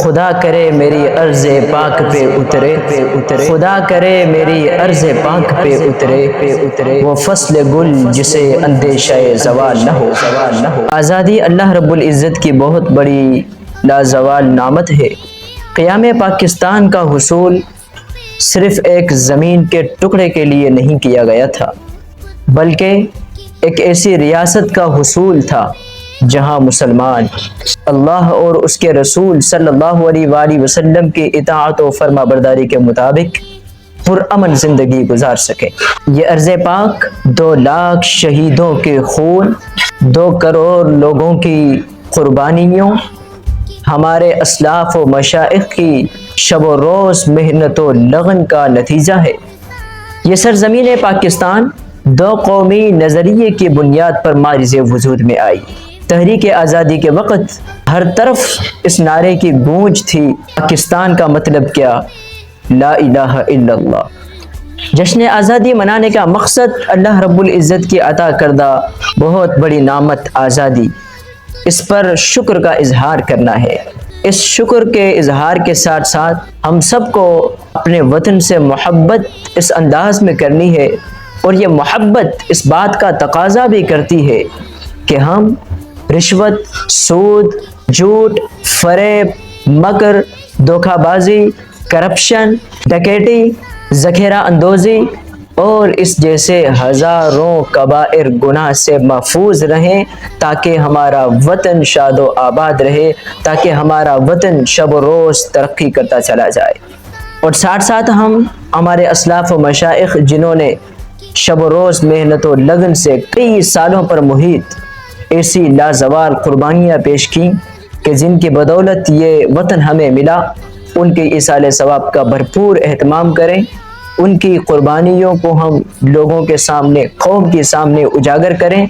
خدا کرے میری عرض پاک پہ اترے، خدا کرے میری عرض پاک پہ اترے، وہ فصل گل جسے اندیشہ زوال نہ ہو۔ آزادی اللہ رب العزت کی بہت بڑی لازوال نعمت ہے۔ قیام پاکستان کا حصول صرف ایک زمین کے ٹکڑے کے لیے نہیں کیا گیا تھا، بلکہ ایک ایسی ریاست کا حصول تھا جہاں مسلمان اللہ اور اس کے رسول صلی اللہ علیہ وآلہ وسلم کی اطاعت و فرما برداری کے مطابق پرامن زندگی گزار سکے۔ یہ ارض پاک 2 لاکھ شہیدوں کے خون، 2 کروڑ لوگوں کی قربانیوں، ہمارے اسلاف و مشائخ کی شب و روز محنت و لگن کا نتیجہ ہے۔ یہ سرزمین پاکستان 2 قومی نظریے کی بنیاد پر معرض وجود میں آئی۔ تحریک آزادی کے وقت ہر طرف اس نعرے کی گونج تھی، پاکستان کا مطلب کیا؟ لا الہ الا اللہ۔ جشن آزادی منانے کا مقصد اللہ رب العزت کی عطا کردہ بہت بڑی نعمت آزادی، اس پر شکر کا اظہار کرنا ہے۔ اس شکر کے اظہار کے ساتھ ساتھ ہم سب کو اپنے وطن سے محبت اس انداز میں کرنی ہے، اور یہ محبت اس بات کا تقاضا بھی کرتی ہے کہ ہم رشوت، سود، جھوٹ، فریب، مکر، دھوکہ بازی، کرپشن، ڈکیٹی، ذخیرہ اندوزی اور اس جیسے ہزاروں کبائر گناہ سے محفوظ رہیں، تاکہ ہمارا وطن شاد و آباد رہے، تاکہ ہمارا وطن شب و روز ترقی کرتا چلا جائے۔ اور ساتھ ساتھ ہم ہمارے اسلاف و مشائخ جنہوں نے شب و روز محنت و لگن سے کئی سالوں پر محیط ایسی لازوال قربانیاں پیش کی کہ جن کی بدولت یہ وطن ہمیں ملا، ان کی ایصال ثواب کا بھرپور اہتمام کریں، ان کی قربانیوں کو ہم لوگوں کے سامنے، قوم کے سامنے اجاگر کریں،